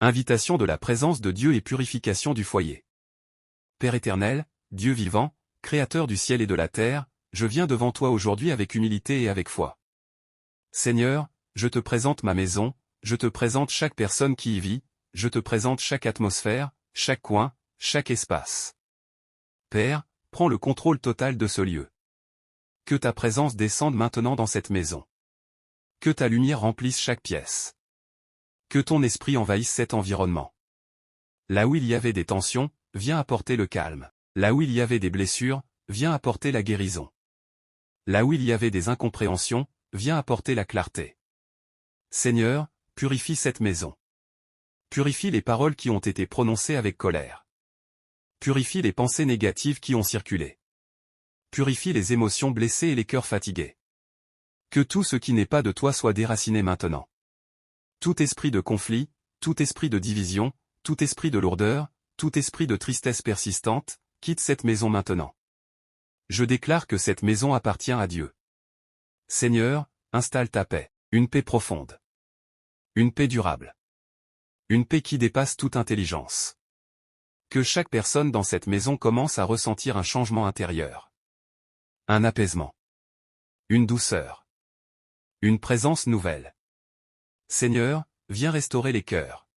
Invitation de la présence de Dieu et purification du foyer. Père éternel, Dieu vivant, Créateur du ciel et de la terre, je viens devant toi aujourd'hui avec humilité et avec foi. Seigneur, je te présente ma maison, je te présente chaque personne qui y vit, je te présente chaque atmosphère, chaque coin, chaque espace. Père, prends le contrôle total de ce lieu. Que ta présence descende maintenant dans cette maison. Que ta lumière remplisse chaque pièce. Que ton esprit envahisse cet environnement. Là où il y avait des tensions, viens apporter le calme. Là où il y avait des blessures, viens apporter la guérison. Là où il y avait des incompréhensions, viens apporter la clarté. Seigneur, purifie cette maison. Purifie les paroles qui ont été prononcées avec colère. Purifie les pensées négatives qui ont circulé. Purifie les émotions blessées et les cœurs fatigués. Que tout ce qui n'est pas de toi soit déraciné maintenant. Tout esprit de conflit, tout esprit de division, tout esprit de lourdeur, tout esprit de tristesse persistante, quitte cette maison maintenant. Je déclare que cette maison appartient à Dieu. Seigneur, installe ta paix, une paix profonde. Une paix durable. Une paix qui dépasse toute intelligence. Que chaque personne dans cette maison commence à ressentir un changement intérieur. Un apaisement. Une douceur. Une présence nouvelle. Seigneur, viens restaurer les cœurs.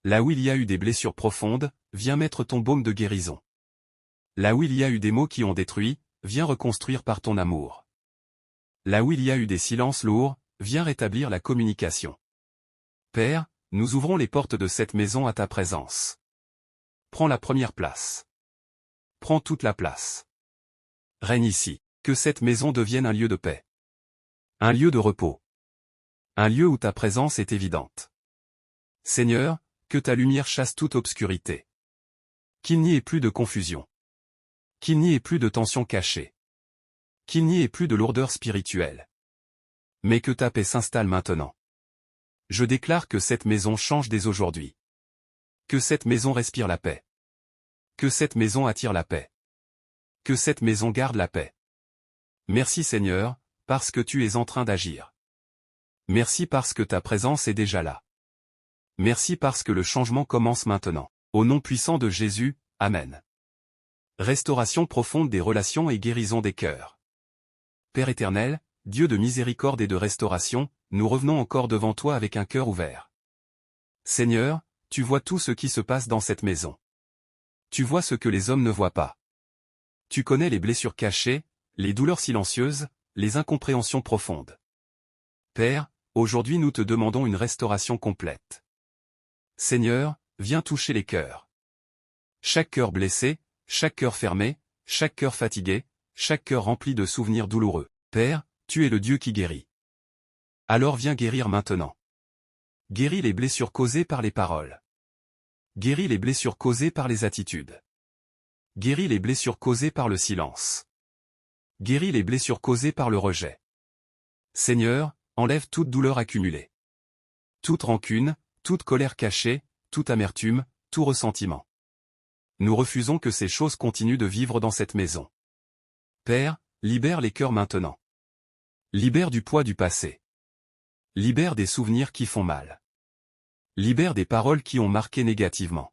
Là où il y a eu des blessures profondes, viens mettre ton baume de guérison. Là où il y a eu des mots qui ont détruit, viens reconstruire par ton amour. Là où il y a eu des silences lourds, viens rétablir la communication. Père, nous ouvrons les portes de cette maison à ta présence. Prends la première place. Prends toute la place. Règne ici, que cette maison devienne un lieu de paix. Un lieu de repos. Un lieu où ta présence est évidente. Seigneur, que ta lumière chasse toute obscurité. Qu'il n'y ait plus de confusion. Qu'il n'y ait plus de tension cachée. Qu'il n'y ait plus de lourdeur spirituelle. Mais que ta paix s'installe maintenant. Je déclare que cette maison change dès aujourd'hui. Que cette maison respire la paix. Que cette maison attire la paix. Que cette maison garde la paix. Merci Seigneur, parce que tu es en train d'agir. Merci parce que ta présence est déjà là. Merci parce que le changement commence maintenant. Au nom puissant de Jésus, Amen. Restauration profonde des relations et guérison des cœurs. Père éternel, Dieu de miséricorde et de restauration, nous revenons encore devant toi avec un cœur ouvert. Seigneur, tu vois tout ce qui se passe dans cette maison. Tu vois ce que les hommes ne voient pas. Tu connais les blessures cachées, les douleurs silencieuses, les incompréhensions profondes. Père, aujourd'hui nous te demandons une restauration complète. Seigneur, viens toucher les cœurs. Chaque cœur blessé, chaque cœur fermé, chaque cœur fatigué, chaque cœur rempli de souvenirs douloureux. Père, tu es le Dieu qui guérit. Alors viens guérir maintenant. Guéris les blessures causées par les paroles. Guéris les blessures causées par les attitudes. Guéris les blessures causées par le silence. Guéris les blessures causées par le rejet. Seigneur, enlève toute douleur accumulée. Toute rancune, toute colère cachée, toute amertume, tout ressentiment. Nous refusons que ces choses continuent de vivre dans cette maison. Père, libère les cœurs maintenant. Libère du poids du passé. Libère des souvenirs qui font mal. Libère des paroles qui ont marqué négativement.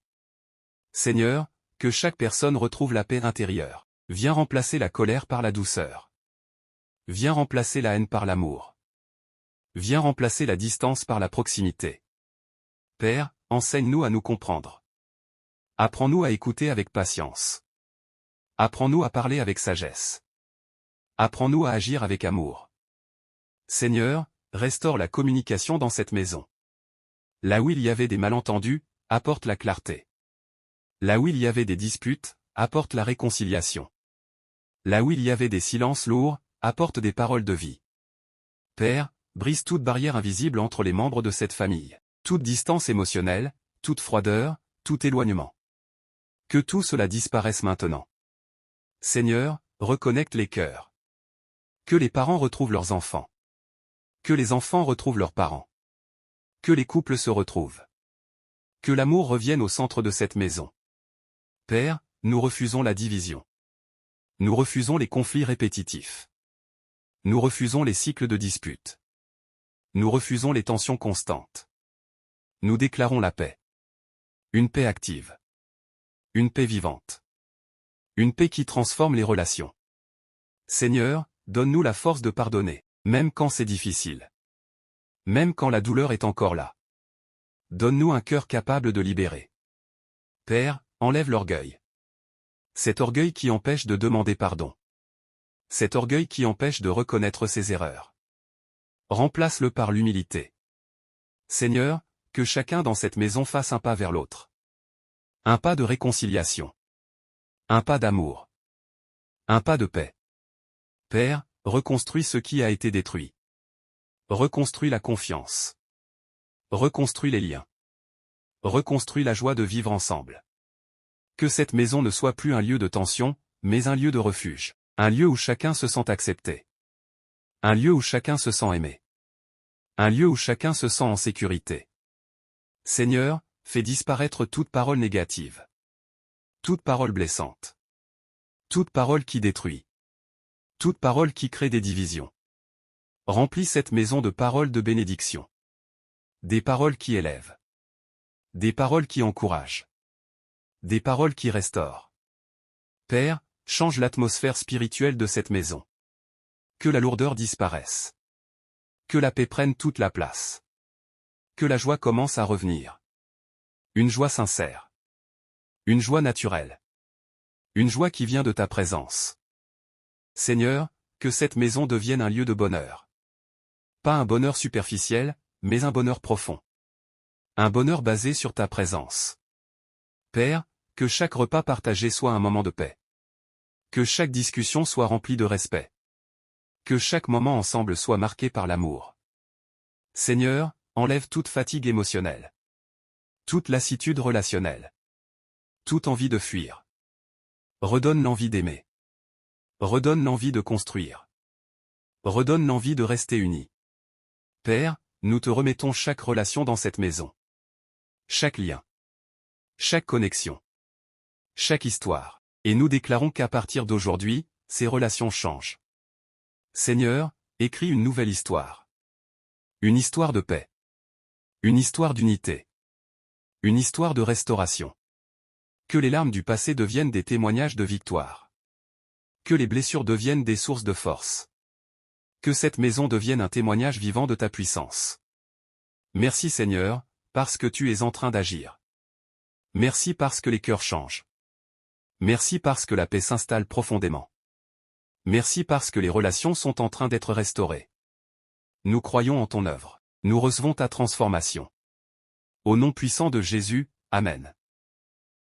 Seigneur, que chaque personne retrouve la paix intérieure. Viens remplacer la colère par la douceur. Viens remplacer la haine par l'amour. Viens remplacer la distance par la proximité. Père, enseigne-nous à nous comprendre. Apprends-nous à écouter avec patience. Apprends-nous à parler avec sagesse. Apprends-nous à agir avec amour. Seigneur, restaure la communication dans cette maison. Là où il y avait des malentendus, apporte la clarté. Là où il y avait des disputes, apporte la réconciliation. Là où il y avait des silences lourds, apporte des paroles de vie. Père, brise toute barrière invisible entre les membres de cette famille. Toute distance émotionnelle, toute froideur, tout éloignement. Que tout cela disparaisse maintenant. Seigneur, reconnecte les cœurs. Que les parents retrouvent leurs enfants. Que les enfants retrouvent leurs parents. Que les couples se retrouvent. Que l'amour revienne au centre de cette maison. Père, nous refusons la division. Nous refusons les conflits répétitifs. Nous refusons les cycles de disputes. Nous refusons les tensions constantes. Nous déclarons la paix. Une paix active. Une paix vivante. Une paix qui transforme les relations. Seigneur, donne-nous la force de pardonner, même quand c'est difficile. Même quand la douleur est encore là. Donne-nous un cœur capable de libérer. Père, enlève l'orgueil. Cet orgueil qui empêche de demander pardon. Cet orgueil qui empêche de reconnaître ses erreurs. Remplace-le par l'humilité. Seigneur, que chacun dans cette maison fasse un pas vers l'autre. Un pas de réconciliation. Un pas d'amour. Un pas de paix. Père, reconstruis ce qui a été détruit. Reconstruis la confiance. Reconstruis les liens. Reconstruis la joie de vivre ensemble. Que cette maison ne soit plus un lieu de tension, mais un lieu de refuge. Un lieu où chacun se sent accepté. Un lieu où chacun se sent aimé. Un lieu où chacun se sent en sécurité. Seigneur, fais disparaître toute parole négative. Toute parole blessante. Toute parole qui détruit. Toute parole qui crée des divisions. Remplis cette maison de paroles de bénédiction. Des paroles qui élèvent. Des paroles qui encouragent. Des paroles qui restaurent. Père, change l'atmosphère spirituelle de cette maison. Que la lourdeur disparaisse. Que la paix prenne toute la place. Que la joie commence à revenir. Une joie sincère. Une joie naturelle. Une joie qui vient de ta présence. Seigneur, que cette maison devienne un lieu de bonheur. Pas un bonheur superficiel, mais un bonheur profond. Un bonheur basé sur ta présence. Père, que chaque repas partagé soit un moment de paix. Que chaque discussion soit remplie de respect. Que chaque moment ensemble soit marqué par l'amour. Seigneur, enlève toute fatigue émotionnelle. Toute lassitude relationnelle. Toute envie de fuir. Redonne l'envie d'aimer. Redonne l'envie de construire. Redonne l'envie de rester unis. Père, nous te remettons chaque relation dans cette maison. Chaque lien. Chaque connexion. Chaque histoire. Et nous déclarons qu'à partir d'aujourd'hui, ces relations changent. Seigneur, écris une nouvelle histoire. Une histoire de paix. Une histoire d'unité. Une histoire de restauration. Que les larmes du passé deviennent des témoignages de victoire. Que les blessures deviennent des sources de force. Que cette maison devienne un témoignage vivant de ta puissance. Merci Seigneur, parce que tu es en train d'agir. Merci parce que les cœurs changent. Merci parce que la paix s'installe profondément. Merci parce que les relations sont en train d'être restaurées. Nous croyons en ton œuvre. Nous recevons ta transformation. Au nom puissant de Jésus, Amen.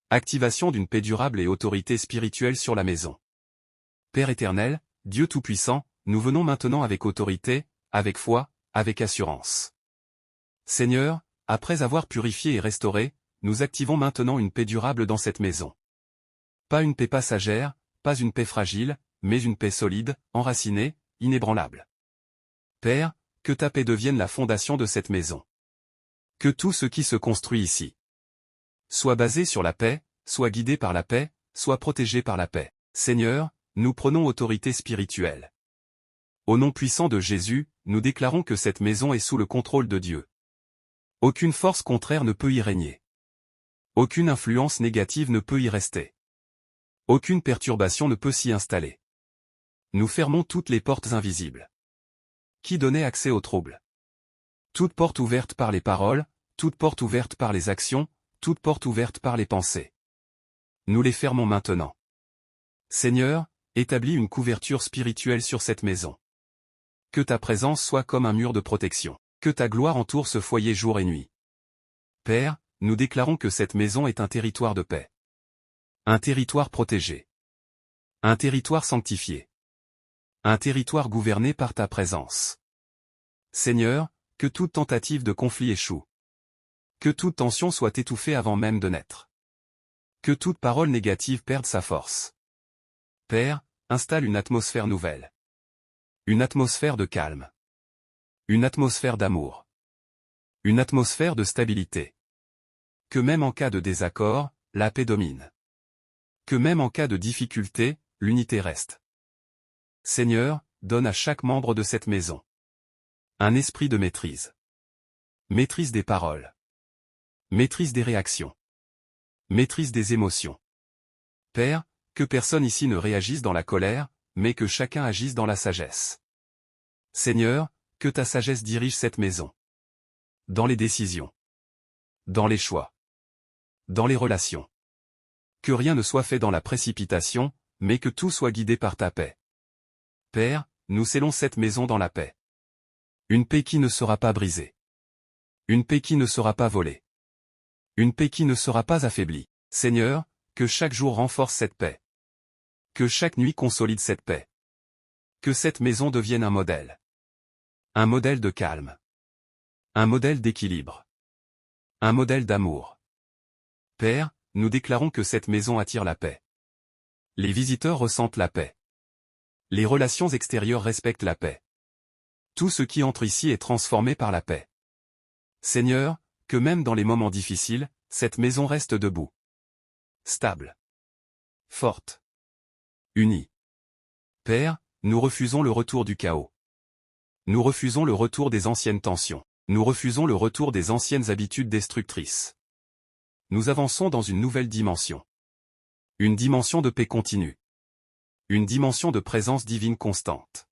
Activation d'une paix durable et autorité spirituelle sur la maison. Père éternel, Dieu Tout-Puissant, nous venons maintenant avec autorité, avec foi, avec assurance. Seigneur, après avoir purifié et restauré, nous activons maintenant une paix durable dans cette maison. Pas une paix passagère, pas une paix fragile, mais une paix solide, enracinée, inébranlable. Père, que ta paix devienne la fondation de cette maison. Que tout ce qui se construit ici soit basé sur la paix, soit guidé par la paix, soit protégé par la paix. Seigneur, nous prenons autorité spirituelle. Au nom puissant de Jésus, nous déclarons que cette maison est sous le contrôle de Dieu. Aucune force contraire ne peut y régner. Aucune influence négative ne peut y rester. Aucune perturbation ne peut s'y installer. Nous fermons toutes les portes invisibles qui donnaient accès aux troubles. Toute porte ouverte par les paroles, toute porte ouverte par les actions, toute porte ouverte par les pensées. Nous les fermons maintenant. Seigneur, établis une couverture spirituelle sur cette maison. Que ta présence soit comme un mur de protection. Que ta gloire entoure ce foyer jour et nuit. Père, nous déclarons que cette maison est un territoire de paix. Un territoire protégé. Un territoire sanctifié. Un territoire gouverné par ta présence. Seigneur, que toute tentative de conflit échoue. Que toute tension soit étouffée avant même de naître. Que toute parole négative perde sa force. Père, installe une atmosphère nouvelle. Une atmosphère de calme. Une atmosphère d'amour. Une atmosphère de stabilité. Que même en cas de désaccord, la paix domine. Que même en cas de difficulté, l'unité reste. Seigneur, donne à chaque membre de cette maison un esprit de maîtrise. Maîtrise des paroles. Maîtrise des réactions. Maîtrise des émotions. Père, que personne ici ne réagisse dans la colère, mais que chacun agisse dans la sagesse. Seigneur, que ta sagesse dirige cette maison. Dans les décisions. Dans les choix. Dans les relations. Que rien ne soit fait dans la précipitation, mais que tout soit guidé par ta paix. Père, nous scellons cette maison dans la paix. Une paix qui ne sera pas brisée. Une paix qui ne sera pas volée. Une paix qui ne sera pas affaiblie. Seigneur, que chaque jour renforce cette paix. Que chaque nuit consolide cette paix. Que cette maison devienne un modèle. Un modèle de calme. Un modèle d'équilibre. Un modèle d'amour. Père, nous déclarons que cette maison attire la paix. Les visiteurs ressentent la paix. Les relations extérieures respectent la paix. Tout ce qui entre ici est transformé par la paix. Seigneur, que même dans les moments difficiles, cette maison reste debout. Stable. Forte. Unie. Père, nous refusons le retour du chaos. Nous refusons le retour des anciennes tensions. Nous refusons le retour des anciennes habitudes destructrices. Nous avançons dans une nouvelle dimension. Une dimension de paix continue. Une dimension de présence divine constante.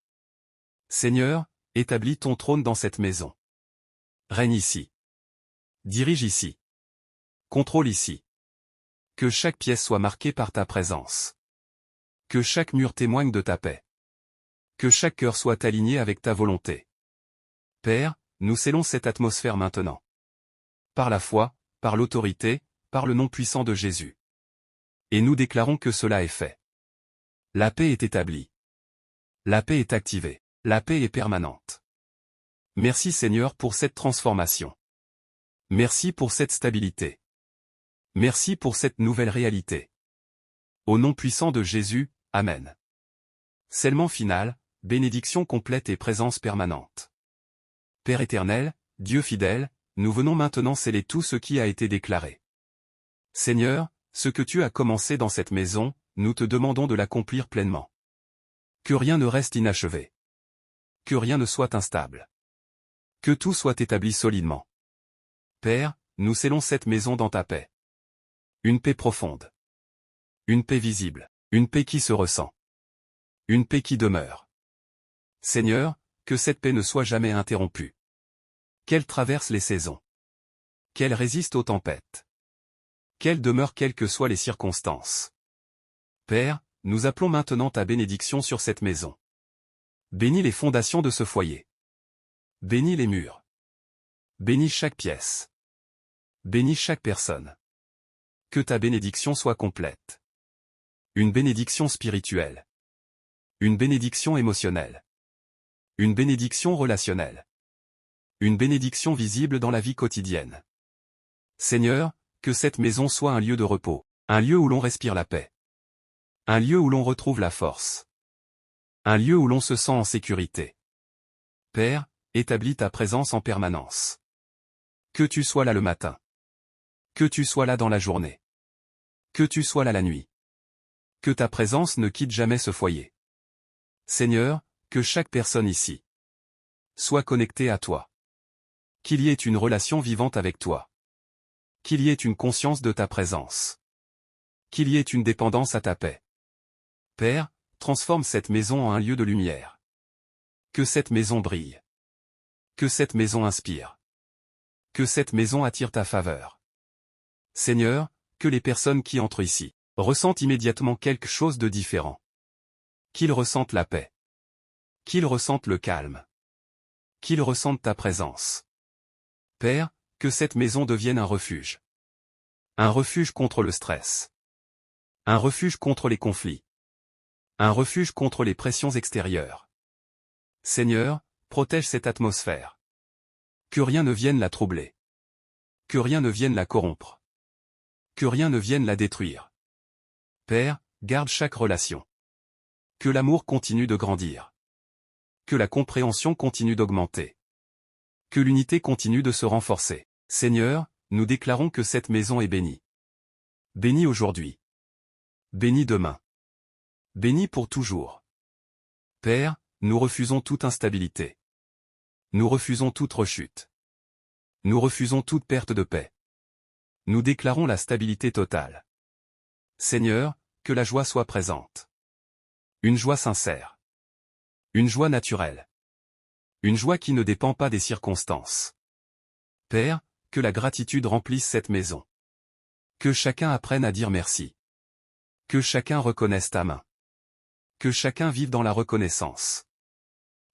Seigneur, établis ton trône dans cette maison. Règne ici. Dirige ici. Contrôle ici. Que chaque pièce soit marquée par ta présence. Que chaque mur témoigne de ta paix. Que chaque cœur soit aligné avec ta volonté. Père, nous scellons cette atmosphère maintenant. Par la foi, par l'autorité, par le nom puissant de Jésus. Et nous déclarons que cela est fait. La paix est établie. La paix est activée. La paix est permanente. Merci Seigneur pour cette transformation. Merci pour cette stabilité. Merci pour cette nouvelle réalité. Au nom puissant de Jésus, Amen. Scellement final, bénédiction complète et présence permanente. Père éternel, Dieu fidèle, nous venons maintenant sceller tout ce qui a été déclaré. Seigneur, ce que tu as commencé dans cette maison, nous te demandons de l'accomplir pleinement. Que rien ne reste inachevé. Que rien ne soit instable. Que tout soit établi solidement. Père, nous scellons cette maison dans ta paix. Une paix profonde. Une paix visible. Une paix qui se ressent. Une paix qui demeure. Seigneur, que cette paix ne soit jamais interrompue. Qu'elle traverse les saisons. Qu'elle résiste aux tempêtes. Qu'elle demeure quelles que soient les circonstances. Père, nous appelons maintenant ta bénédiction sur cette maison. Bénis les fondations de ce foyer. Bénis les murs. Bénis chaque pièce. Bénis chaque personne. Que ta bénédiction soit complète. Une bénédiction spirituelle. Une bénédiction émotionnelle. Une bénédiction relationnelle. Une bénédiction visible dans la vie quotidienne. Seigneur, que cette maison soit un lieu de repos, un lieu où l'on respire la paix. Un lieu où l'on retrouve la force. Un lieu où l'on se sent en sécurité. Père, établis ta présence en permanence. Que tu sois là le matin. Que tu sois là dans la journée. Que tu sois là la nuit. Que ta présence ne quitte jamais ce foyer. Seigneur, que chaque personne ici soit connectée à toi. Qu'il y ait une relation vivante avec toi. Qu'il y ait une conscience de ta présence. Qu'il y ait une dépendance à ta paix. Père, transforme cette maison en un lieu de lumière. Que cette maison brille. Que cette maison inspire. Que cette maison attire ta faveur. Seigneur, que les personnes qui entrent ici ressentent immédiatement quelque chose de différent. Qu'ils ressentent la paix. Qu'ils ressentent le calme. Qu'ils ressentent ta présence. Père, que cette maison devienne un refuge. Un refuge contre le stress. Un refuge contre les conflits. Un refuge contre les pressions extérieures. Seigneur, protège cette atmosphère. Que rien ne vienne la troubler. Que rien ne vienne la corrompre. Que rien ne vienne la détruire. Père, garde chaque relation. Que l'amour continue de grandir. Que la compréhension continue d'augmenter. Que l'unité continue de se renforcer. Seigneur, nous déclarons que cette maison est bénie. Bénie aujourd'hui. Bénie demain. Bénie pour toujours. Père, nous refusons toute instabilité. Nous refusons toute rechute. Nous refusons toute perte de paix. Nous déclarons la stabilité totale. Seigneur, que la joie soit présente. Une joie sincère. Une joie naturelle. Une joie qui ne dépend pas des circonstances. Père, que la gratitude remplisse cette maison. Que chacun apprenne à dire merci. Que chacun reconnaisse ta main. Que chacun vive dans la reconnaissance.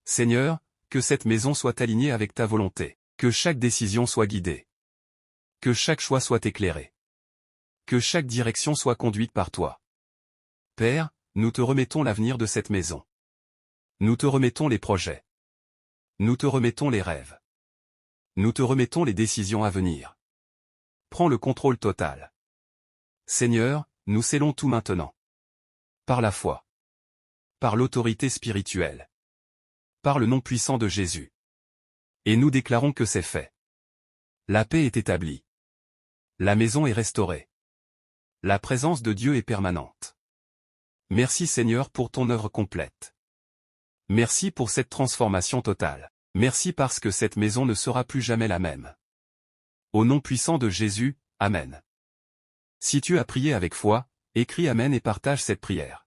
Seigneur, que cette maison soit alignée avec ta volonté. Que chaque décision soit guidée. Que chaque choix soit éclairé. Que chaque direction soit conduite par toi. Père, nous te remettons l'avenir de cette maison. Nous te remettons les projets. Nous te remettons les rêves. Nous te remettons les décisions à venir. Prends le contrôle total. Seigneur, nous scellons tout maintenant. Par la foi. Par l'autorité spirituelle. Par le nom puissant de Jésus. Et nous déclarons que c'est fait. La paix est établie. La maison est restaurée. La présence de Dieu est permanente. Merci Seigneur pour ton œuvre complète. Merci pour cette transformation totale. Merci parce que cette maison ne sera plus jamais la même. Au nom puissant de Jésus, Amen. Si tu as prié avec foi, écris Amen et partage cette prière.